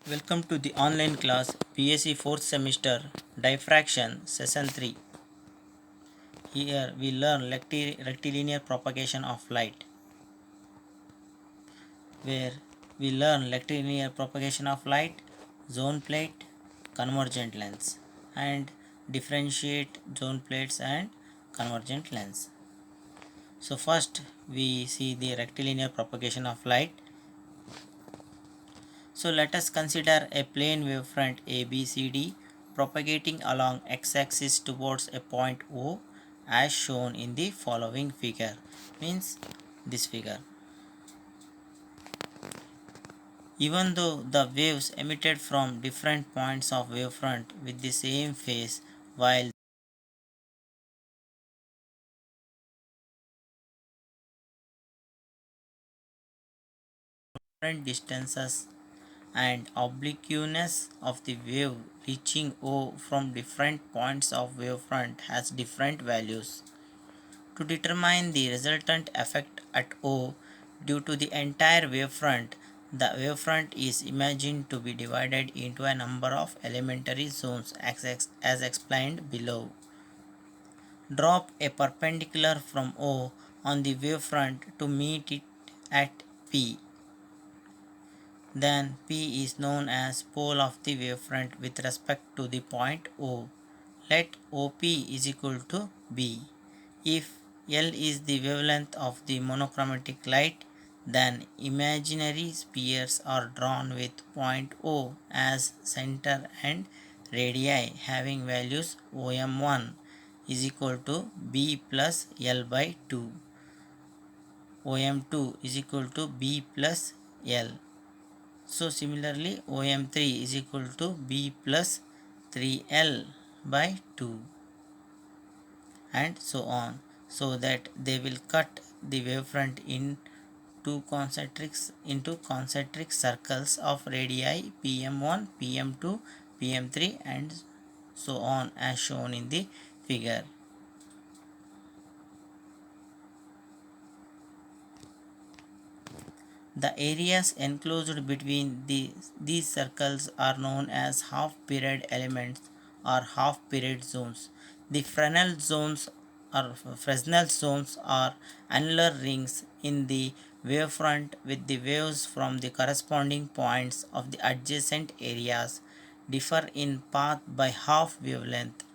Welcome to the online class BSc 4th semester diffraction session 3. Here we learn rectilinear propagation of light, where we learn rectilinear propagation of light, zone plate, convergent lens, and differentiate zone plates and convergent lens. So first we see the rectilinear propagation of light. So let us consider a plane wavefront ABCD propagating along x-axis towards a point O as shown in the following figure. Means this figure. Even though the waves emitted from different points of wavefront with the same phase, while different distances and obliqueness of the wave reaching O from different points of wavefront has different values. To determine the resultant effect at O due to the entire wavefront, the wavefront is imagined to be divided into a number of elementary zones as explained below. Drop a perpendicular from O on the wavefront to meet it at P. Then P is known as pole of the wavefront with respect to the point O. Let OP is equal to B. If L is the wavelength of the monochromatic light, then imaginary spheres are drawn with point O as center and radii having values OM1 is equal to B plus L by 2. OM2 is equal to B plus L. So similarly OM3 is equal to B plus 3L by 2, and so on, so that they will cut the wavefront into concentric circles of radii PM1, PM2, PM3 and so on as shown in the figure. The areas enclosed between these circles are known as half-period elements or half-period zones. The Fresnel zones are annular rings in the wavefront with the waves from the corresponding points of the adjacent areas differ in path by half wavelength.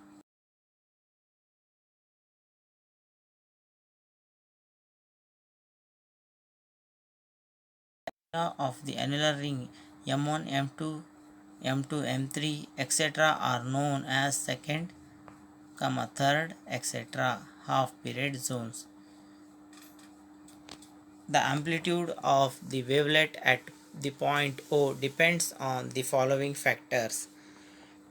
Of the annular ring M1, M2, M2, M3, etc. are known as second, third, etc. half period zones. The amplitude of the wavelet at the point O depends on the following factors.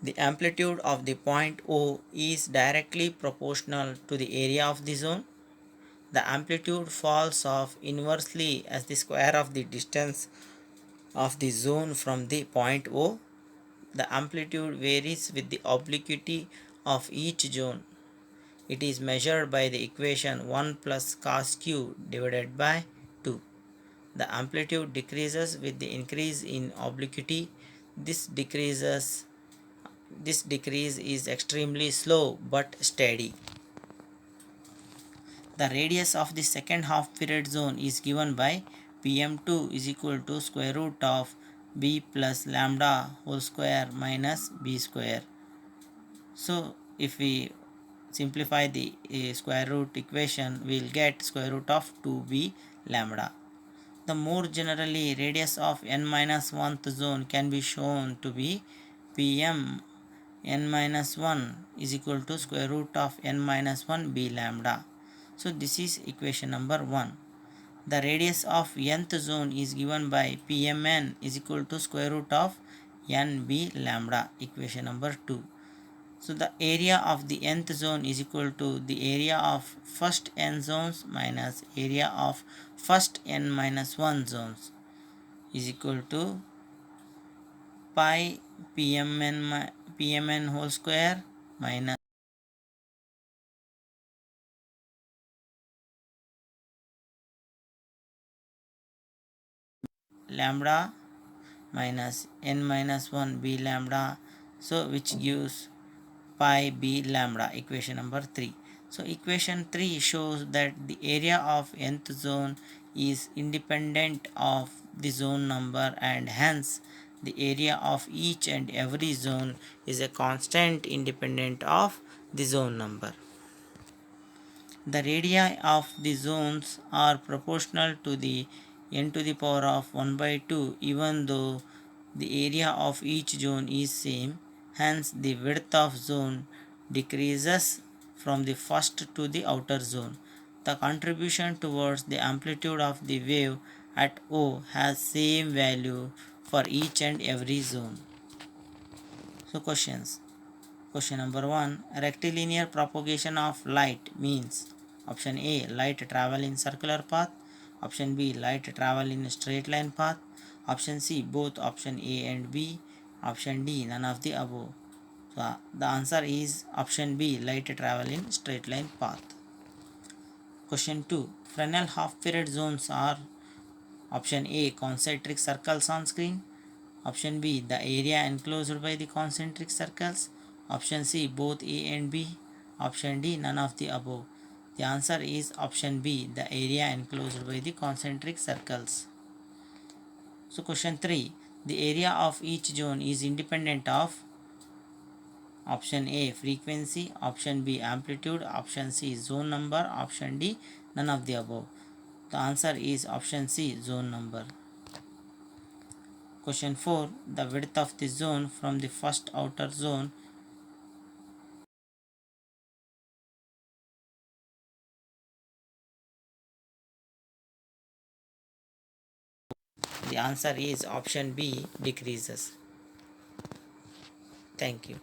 The amplitude of the point O is directly proportional to the area of the zone. The amplitude falls off inversely as the square of the distance of the zone from the point O. The amplitude varies with the obliquity of each zone. It is measured by the equation 1 plus cos q divided by 2. The amplitude decreases with the increase in obliquity. This decrease is extremely slow but steady. The radius of the second half period zone is given by Pm2 is equal to square root of b plus lambda whole square minus b square. So if we simplify the square root equation, we will get square root of 2b lambda. The more generally, radius of n minus 1th zone can be shown to be Pm n minus 1 is equal to square root of n minus 1 b lambda. So this is equation number 1. The radius of nth zone is given by Pmn is equal to square root of nb lambda, equation number 2. So the area of the nth zone is equal to the area of first n zones minus area of first n minus 1 zones is equal to pi pmn whole square minus lambda minus n minus 1 b lambda, so which gives pi b lambda, equation number 3. So equation 3 shows that the area of nth zone is independent of the zone number, and hence the area of each and every zone is a constant independent of the zone number. The radii of the zones are proportional to the n to the power of 1 by 2, even though the area of each zone is same. Hence the width of zone decreases from the first to the outer zone. The contribution towards the amplitude of the wave at O has same value for each and every zone. So questions. Question number 1. Rectilinear propagation of light means: option A, light travel in circular path; option B, light travel in straight line path; option C, both option A and B; option D, none of the above. So the answer is option B, light travel in straight line path. Question 2. Fresnel half period zones are: option A, concentric circles on screen; option B, the area enclosed by the concentric circles; option C, both A and B; option D, none of the above. The answer is option B, the area enclosed by the concentric circles. So question 3. The area of each zone is independent of: option A, frequency; option B, amplitude; option C, zone number; option D, none of the above. The answer is option C, zone number. Question 4. The width of the zone from the first outer zone. The answer is option B, decreases. Thank you.